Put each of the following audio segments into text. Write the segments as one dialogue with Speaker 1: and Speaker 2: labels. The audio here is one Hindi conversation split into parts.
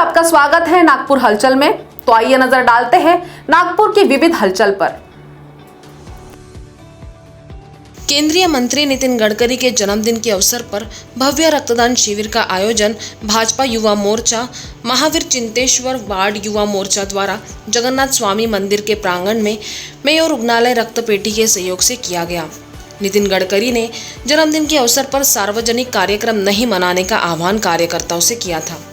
Speaker 1: आपका स्वागत है नागपुर हलचल में। तो आइए नजर डालते हैं नागपुर की विविध हलचल पर।
Speaker 2: केंद्रीय मंत्री नितिन गडकरी के जन्मदिन के अवसर पर भव्य रक्तदान शिविर का आयोजन भाजपा युवा मोर्चा, महावीर चिंतेश्वर वार्ड युवा मोर्चा द्वारा जगन्नाथ स्वामी मंदिर के प्रांगण में मेयो रुग्णालय रक्तपेटी के सहयोग से किया गया। नितिन गडकरी ने जन्मदिन के अवसर पर सार्वजनिक कार्यक्रम नहीं मनाने का आह्वान कार्यकर्ताओं से किया था।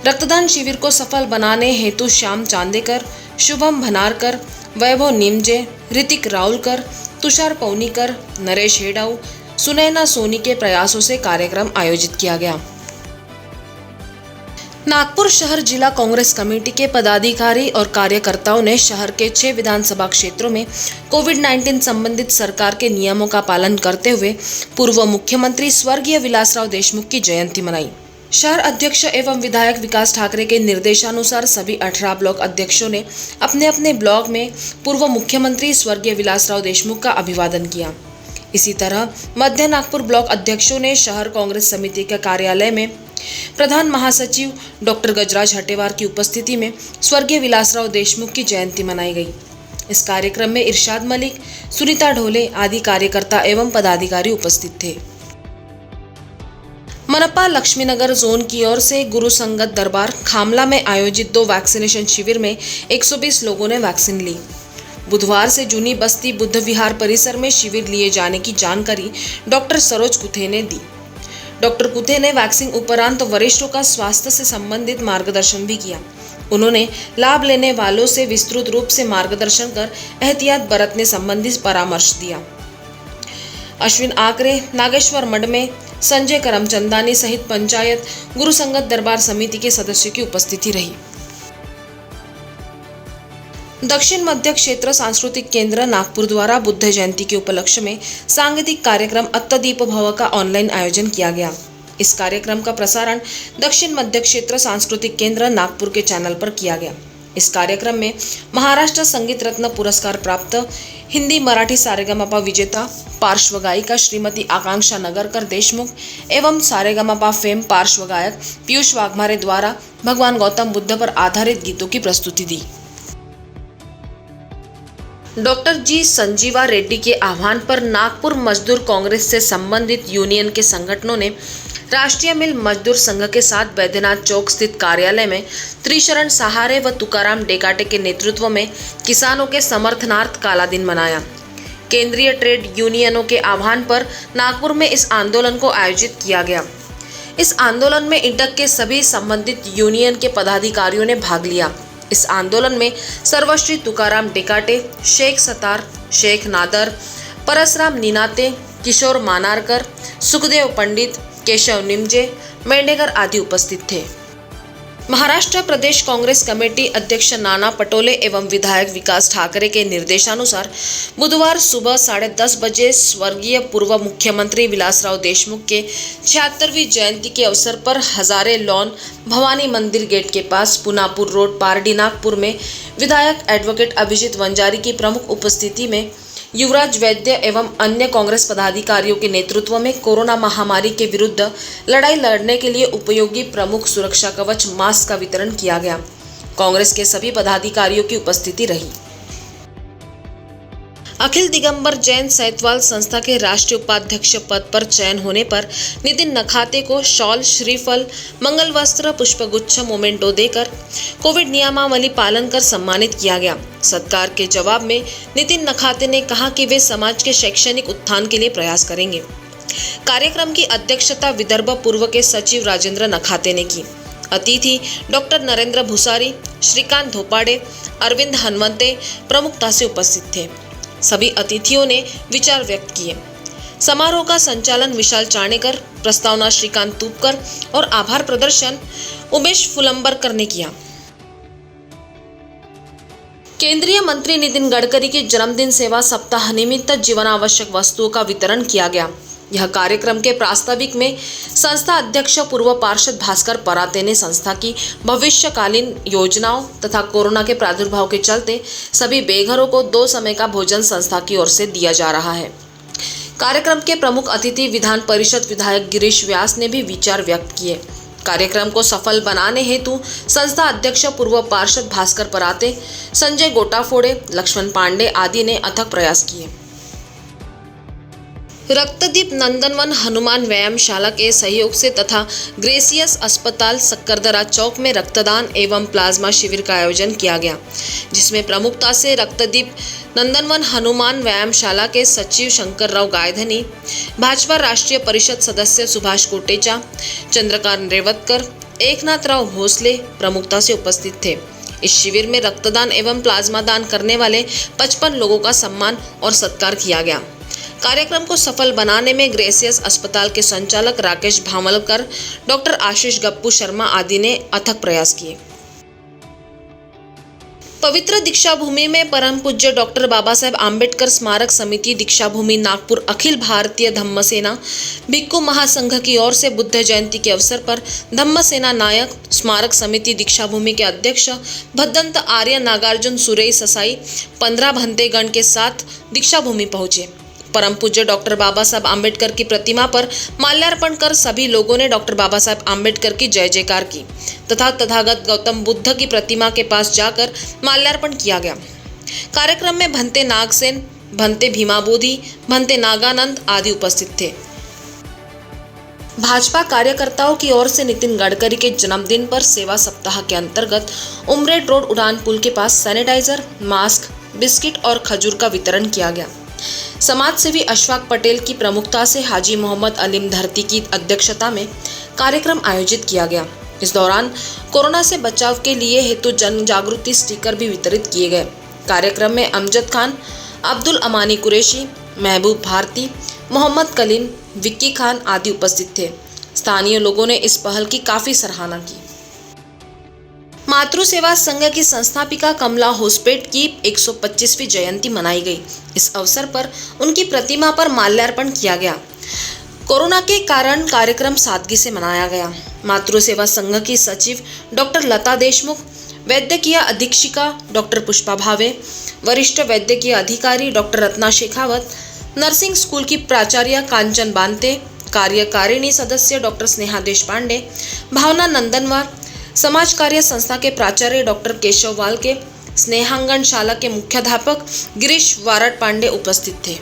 Speaker 2: रक्तदान शिविर को सफल बनाने हेतु श्याम चांदेकर, शुभम भनारकर, वैभव निमजे, ऋतिक राउलकर, तुषार पौनीकर, नरेश हेडाऊ, सुनैना सोनी के प्रयासों से कार्यक्रम आयोजित किया गया। नागपुर शहर जिला कांग्रेस कमेटी के पदाधिकारी और कार्यकर्ताओं ने शहर के 6 विधानसभा क्षेत्रों में कोविड-19 संबंधित सरकार के नियमों का पालन करते हुए पूर्व मुख्यमंत्री स्वर्गीय विलासराव देशमुख की जयंती मनाई। शहर अध्यक्ष एवं विधायक विकास ठाकरे के निर्देशानुसार सभी 18 ब्लॉक अध्यक्षों ने अपने अपने ब्लॉक में पूर्व मुख्यमंत्री स्वर्गीय विलासराव देशमुख का अभिवादन किया। इसी तरह मध्य नागपुर ब्लॉक अध्यक्षों ने शहर कांग्रेस समिति के कार्यालय में प्रधान महासचिव डॉक्टर गजराज हटेवार की उपस्थिति में स्वर्गीय विलासराव देशमुख की जयंती मनाई गई। इस कार्यक्रम में इरशाद मलिक, सुनीता ढोले आदि कार्यकर्ता एवं पदाधिकारी उपस्थित थे। मनपा लक्ष्मीनगर जोन की ओर से गुरु संगत दरबार खामला में आयोजित 2 वैक्सीनेशन शिविर में 120 लोगों ने वैक्सीन ली। बुधवार से जूनी बस्ती बुद्ध विहार परिसर में शिविर लिए जाने की जानकारी डॉक्टर सरोज कुथे ने दी। डॉक्टर कुथे ने वैक्सीन उपरांत वरिष्ठों का स्वास्थ्य से संबंधित मार्गदर्शन भी किया। उन्होंने लाभ लेने वालों से विस्तृत रूप से मार्गदर्शन कर एहतियात बरतने संबंधी परामर्श दिया। अश्विन आकरे, नागेश्वर मडमे, संजय करमचंदानी सहित पंचायत गुरु संगत दरबार समिति के सदस्यों की उपस्थिति रही। दक्षिण मध्य क्षेत्र सांस्कृतिक केंद्र नागपुर द्वारा बुद्ध जयंती के उपलक्ष्य में सांगीतिक कार्यक्रम अत्तदीप भव का ऑनलाइन आयोजन किया गया। इस कार्यक्रम का प्रसारण दक्षिण मध्य क्षेत्र सांस्कृतिक केंद्र नागपुर के चैनल पर किया गया। इस कार्यक्रम में महाराष्ट्र संगीत रत्न पुरस्कार प्राप्त हिंदी मराठी सारेगामापा विजेता पार्श्व गायिका श्रीमती आकांक्षा नगरकर देशमुख एवं सारेगामापा फेम पार्श्व गायक पीयूष वाघमारे द्वारा भगवान गौतम बुद्ध पर आधारित गीतों की प्रस्तुति दी। डॉक्टर जी संजीवा रेड्डी के आह्वान पर नागपुर मजदूर कांग्रेस से संबंधित यूनियन के संगठनों ने राष्ट्रीय मिल मजदूर संघ के साथ बैद्यनाथ चौक स्थित कार्यालय में त्रिशरण सहारे व तुकाराम डेकाटे के नेतृत्व में किसानों के समर्थनार्थ काला दिन मनाया। केंद्रीय ट्रेड यूनियनों के आह्वान पर नागपुर में इस आंदोलन को आयोजित किया गया। इस आंदोलन में इंटक के सभी संबंधित यूनियन के पदाधिकारियों ने भाग लिया। इस आंदोलन में सर्वश्री तुकाराम डेकाटे, शेख सतार, शेख नादर, परसराम नीनाते, किशोर मानारकर, सुखदेव पंडित, केशव निमजे, मेंढेकर आदि उपस्थित थे। महाराष्ट्र प्रदेश कांग्रेस कमेटी अध्यक्ष नाना पटोले एवं विधायक विकास ठाकरे के निर्देशानुसार बुधवार सुबह 10:30 बजे स्वर्गीय पूर्व मुख्यमंत्री विलासराव देशमुख के 76वीं जयंती के अवसर पर हजारे लॉन भवानी मंदिर गेट के पास पुनापुर रोड पारडी नागपुर में विधायक एडवोकेट अभिजीत वंजारी की प्रमुख उपस्थिति में युवराज वैद्य एवं अन्य कांग्रेस पदाधिकारियों के नेतृत्व में कोरोना महामारी के विरुद्ध लड़ाई लड़ने के लिए उपयोगी प्रमुख सुरक्षा कवच मास्क का वितरण किया गया। कांग्रेस के सभी पदाधिकारियों की उपस्थिति रही। अखिल दिगंबर जैन सैतवाल संस्था के राष्ट्रीय उपाध्यक्ष पद पर चयन होने पर नितिन नखाते को शॉल, श्रीफल, मंगल वस्त्र, पुष्पगुच्छ, मोमेंटो देकर कोविड नियमावली पालन कर सम्मानित किया गया। सत्कार के जवाब में नितिन नखाते ने कहा कि वे समाज के शैक्षणिक उत्थान के लिए प्रयास करेंगे। कार्यक्रम की अध्यक्षता विदर्भ पूर्व के सचिव राजेंद्र नखाते ने की। अतिथि डॉक्टर नरेंद्र भूसारी, श्रीकांत धोपाड़े, अरविंद हनुमंते प्रमुखता से उपस्थित थे। सभी अतिथियों ने विचार व्यक्त किए। समारोह का संचालन विशाल चाणेकर, प्रस्तावना श्रीकांत तुपकर और आभार प्रदर्शन उमेश फुलंबरकर ने किया। केंद्रीय मंत्री नितिन गडकरी के जन्मदिन सेवा सप्ताह निमित्त जीवनावश्यक वस्तुओं का वितरण किया गया। यह कार्यक्रम के प्रास्ताविक में संस्था अध्यक्ष पूर्व पार्षद भास्कर पराते ने संस्था की भविष्यकालीन योजनाओं तथा कोरोना के प्रादुर्भाव के चलते सभी बेघरों को 2 समय का भोजन संस्था की ओर से दिया जा रहा है। कार्यक्रम के प्रमुख अतिथि विधान परिषद विधायक गिरीश व्यास ने भी विचार व्यक्त किए। कार्यक्रम को सफल बनाने हेतु संस्था अध्यक्ष पूर्व पार्षद भास्कर पराते, संजय गोटाफोड़े, लक्ष्मण पांडे आदि ने अथक प्रयास किए। रक्तदीप नंदनवन हनुमान व्यायामशाला के सहयोग से तथा ग्रेसियस अस्पताल सक्करदरा चौक में रक्तदान एवं प्लाज्मा शिविर का आयोजन किया गया, जिसमें प्रमुखता से रक्तदीप नंदनवन हनुमान व्यायामशाला के सचिव शंकरराव गायधनी, भाजपा राष्ट्रीय परिषद सदस्य सुभाष कोटेचा, चंद्रकांत रेवतकर, एकनाथराव भोसले प्रमुखता से उपस्थित थे। इस शिविर में रक्तदान एवं प्लाज्मा दान करने वाले 55 लोगों का सम्मान और सत्कार किया गया। कार्यक्रम को सफल बनाने में ग्रेसियस अस्पताल के संचालक राकेश भामलकर, डॉक्टर आशीष गप्पू शर्मा आदि ने अथक प्रयास किए। पवित्र दीक्षा भूमि में परम पूज्य डॉक्टर बाबा साहेब आम्बेडकर स्मारक समिति दीक्षा भूमि नागपुर अखिल भारतीय धम्म सेना भिक्खु महासंघ की ओर से बुद्ध जयंती के अवसर पर धम्म सेना नायक स्मारक समिति दीक्षा भूमि के अध्यक्ष भद्दंत आर्य नागार्जुन सुरेई ससाई 15 भंतेगण के साथ दीक्षा भूमि पहुंचे। परम पूज्य डॉक्टर बाबा साहब आम्बेडकर की प्रतिमा पर माल्यार्पण कर सभी लोगों ने डॉक्टर बाबा साहब आम्बेडकर की जय जयकार की तथा तथागत गौतम बुद्ध की प्रतिमा के पास जाकर माल्यार्पण किया गया। कार्यक्रम में भंते नागसेन, भंते भीमाबोधि, भंते नागानंद आदि उपस्थित थे। भाजपा कार्यकर्ताओं की ओर से नितिन गडकरी के जन्मदिन पर सेवा सप्ताह के अंतर्गत उमरेड रोड उड़ान पुल के पास सैनिटाइजर, मास्क, बिस्किट और खजूर का वितरण किया गया। समाज सेवी अशफाक पटेल की प्रमुखता से हाजी मोहम्मद अलीम धरती की अध्यक्षता में कार्यक्रम आयोजित किया गया। इस दौरान कोरोना से बचाव के लिए हेतु जन जागृति स्टिकर भी वितरित किए गए। कार्यक्रम में अमजद खान, अब्दुल अमानी कुरैशी, महबूब भारती, मोहम्मद कलीम, विक्की खान आदि उपस्थित थे। स्थानीय लोगों ने इस पहल की काफी सराहना की। मातृ सेवा संघ की संस्थापिका कमला होसपेट की 125वीं जयंती मनाई गई। इस अवसर पर उनकी प्रतिमा पर माल्यार्पण किया गया। कोरोना के कारण कार्यक्रम सादगी से मनाया गया। मातृ सेवा संघ की सचिव डॉक्टर लता देशमुख, वैद्यकीय अधीक्षिका डॉक्टर पुष्पा भावे, वरिष्ठ वैद्यकीय अधिकारी doctor Ratna Shekhawat, nursing school की प्राचार्य कांचन बांते, कार्यकारिणी सदस्य डॉक्टर स्नेहा देशपांडे, भावना नंदनवार, समाज कार्य संस्था के प्राचार्य डॉक्टर केशव वालके, स्नेहांगन शाला के मुख्याध्यापक गिरीश वारट पांडे उपस्थित थे।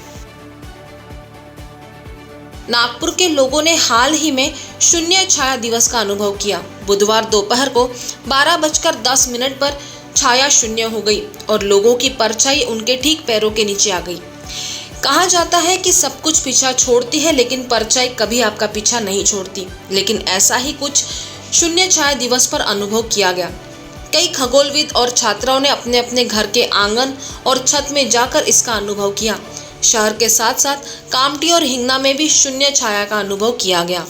Speaker 2: नागपुर के लोगों ने हाल ही में शून्य छाया दिवस का अनुभव किया। बुधवार दोपहर को 12:10 पर छाया शून्य हो गई और लोगों की परछाई उनके ठीक पैरों के नीचे आ गई। कहा जाता है कि सब कुछ पीछा छोड़ती है, लेकिन परछाई कभी आपका पीछा नहीं छोड़ती। लेकिन ऐसा ही कुछ शून्य छाया दिवस पर अनुभव किया गया। कई खगोलविद और छात्राओं ने अपने अपने घर के आंगन और छत में जाकर इसका अनुभव किया। शहर के साथ साथ कामठी और हिंगना में भी शून्य छाया का अनुभव किया गया।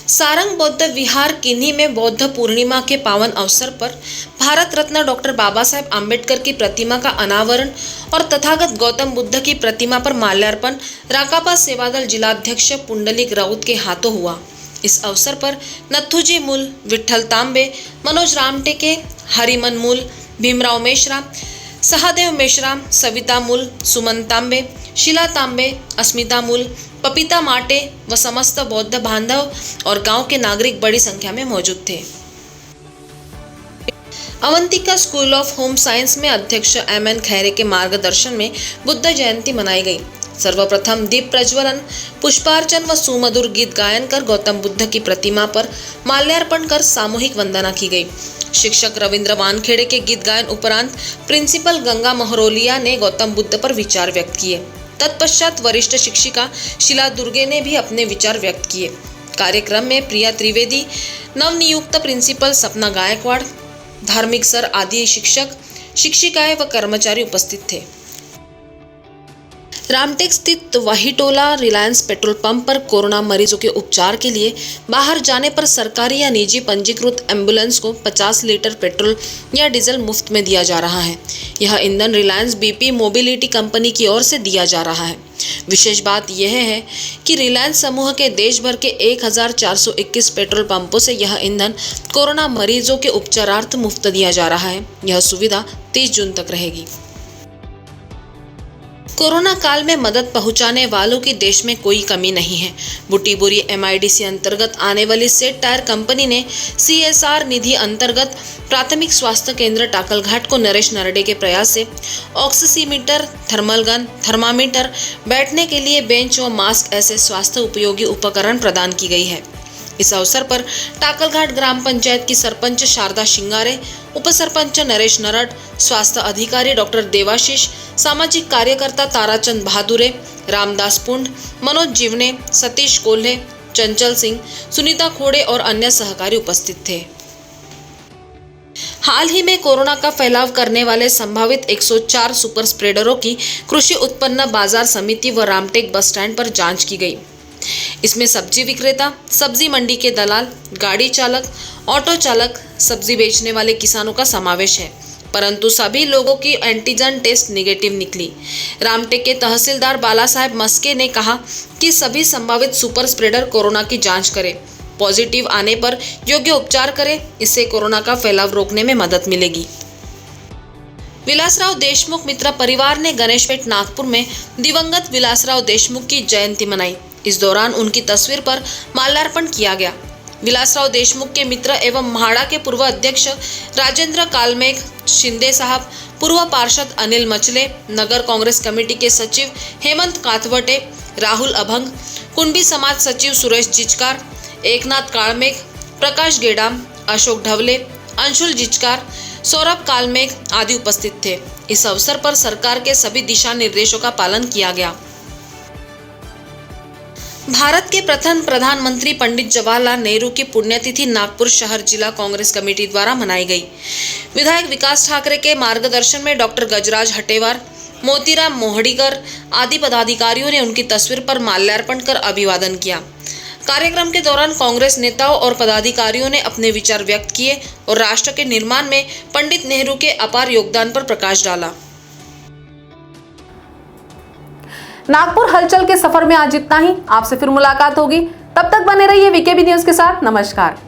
Speaker 2: सारंग बौद्ध विहार किन्ही में बौद्ध पूर्णिमा के पावन अवसर पर भारत रत्न डॉक्टर बाबा साहेब आम्बेडकर की प्रतिमा का अनावरण और तथागत गौतम बुद्ध की प्रतिमा पर माल्यार्पण राकापा सेवादल जिलाध्यक्ष पुंडलिक राउत के हाथों हुआ। इस अवसर पर नथुजी मूल, विठ्ठल तांबे, मनोज रामटेके, हरिमन मूल, भीमराव मेश्राम, सहदेव मेश्राम, सविता मूल, सुमन तांबे, शीला तांबे, अस्मिता मूल, पपीता माटे व समस्त बौद्ध बांधव और गांव के नागरिक बड़ी संख्या में मौजूद थे। Avantika school of home science में अध्यक्ष एमएन खैरे के मार्गदर्शन में बुद्ध जयंती मनाई गई। सर्वप्रथम दीप प्रज्वलन, पुष्पार्चन व सुमधुर गीत गायन कर गौतम बुद्ध की प्रतिमा पर माल्यार्पण कर सामूहिक वंदना की गई। शिक्षक रविंद्र वानखेड़े के गीत गायन उपरांत प्रिंसिपल गंगा महरोलिया ने गौतम बुद्ध पर विचार व्यक्त किए। तत्पश्चात वरिष्ठ शिक्षिका शीला दुर्गे ने भी अपने विचार व्यक्त किए। कार्यक्रम में प्रिया त्रिवेदी, नवनियुक्त प्रिंसिपल सपना गायकवाड़, धार्मिक सर आदि शिक्षक, शिक्षिकाएं व कर्मचारी उपस्थित थे। रामटेक स्थित वहीटोला रिलायंस पेट्रोल पंप पर कोरोना मरीजों के उपचार के लिए बाहर जाने पर सरकारी या निजी पंजीकृत एम्बुलेंस को 50 लीटर पेट्रोल या डीजल मुफ्त में दिया जा रहा है। यह ईंधन रिलायंस बीपी मोबिलिटी कंपनी की ओर से दिया जा रहा है। विशेष बात यह है कि रिलायंस समूह के देश भर के 1421 पेट्रोल पंपों से यह ईंधन कोरोना मरीजों के उपचारार्थ मुफ्त दिया जा रहा है। यह सुविधा 30 जून तक रहेगी। कोरोना काल में मदद पहुंचाने वालों की देश में कोई कमी नहीं है। बुटीबुरी MIDC अंतर्गत आने वाली सेठ टायर कंपनी ने CSR निधि अंतर्गत प्राथमिक स्वास्थ्य केंद्र टाकलघाट को नरेश नरडे के प्रयास से ऑक्सीमीटर, थर्मल गन, थर्मामीटर, बैठने के लिए बेंच व मास्क ऐसे स्वास्थ्य उपयोगी उपकरण प्रदान की गई है। इस अवसर पर टाकलघाट ग्राम पंचायत की सरपंच शारदा शिंगारे, उप सरपंच नरेश नरड, स्वास्थ्य अधिकारी डॉक्टर देवाशीष, सामाजिक कार्यकर्ता ताराचंद बहादुरे, रामदास पुंड, मनोज जीवने, सतीश कोल्हे, चंचल सिंह, सुनीता खोड़े और अन्य सहकारी उपस्थित थे। हाल ही में कोरोना का फैलाव करने वाले संभावित 104 सुपर स्प्रेडरों की कृषि उत्पन्न बाजार समिति व रामटेक बस स्टैंड पर जांच की गई। इसमें सब्जी विक्रेता, सब्जी मंडी के दलाल, गाड़ी चालक, ऑटो चालक, सब्जी बेचने वाले किसानों का समावेश है, परंतु सभी लोगों की एंटीजन टेस्ट निगेटिव निकली। रामटेक के तहसीलदार बाला साहेब मस्के ने कहा कि सभी संभावित सुपर स्प्रेडर कोरोना की जांच करें, पॉजिटिव आने पर योग्य उपचार करें, इससे कोरोना का फैलाव रोकने में मदद मिलेगी। विलासराव देशमुख मित्र परिवार ने गणेशपेट नागपुर में दिवंगत विलासराव देशमुख की जयंती मनाई। इस दौरान उनकी तस्वीर पर माल्यार्पण किया गया। विलासराव देशमुख के मित्र एवं म्हाडा के पूर्व अध्यक्ष राजेंद्र कालमेघ शिंदे साहब, पूर्व पार्षद अनिल मचले, नगर कांग्रेस कमेटी के सचिव हेमंत काथवटे, राहुल अभंग, कुंभी समाज सचिव सुरेश जिचकार, एकनाथ कालमेघ, प्रकाश गेडाम, अशोक ढवले, अंशुल जिचकार, सौरभ कालमेघ आदि उपस्थित थे। इस अवसर पर सरकार के सभी दिशा निर्देशों का पालन किया गया। भारत के प्रथम प्रधानमंत्री पंडित जवाहरलाल नेहरू की पुण्यतिथि नागपुर शहर जिला कांग्रेस कमेटी द्वारा मनाई गई। विधायक विकास ठाकरे के मार्गदर्शन में डॉक्टर गजराज हटेवार, मोतीराम मोहड़ीकर आदि पदाधिकारियों ने उनकी तस्वीर पर माल्यार्पण कर अभिवादन किया। कार्यक्रम के दौरान कांग्रेस नेताओं और पदाधिकारियों ने अपने विचार व्यक्त किए और राष्ट्र के निर्माण में पंडित नेहरू के अपार योगदान पर प्रकाश डाला।
Speaker 1: नागपुर हलचल के सफर में आज इतना ही। आपसे फिर मुलाकात होगी, तब तक बने रहिए VKB न्यूज के साथ। नमस्कार।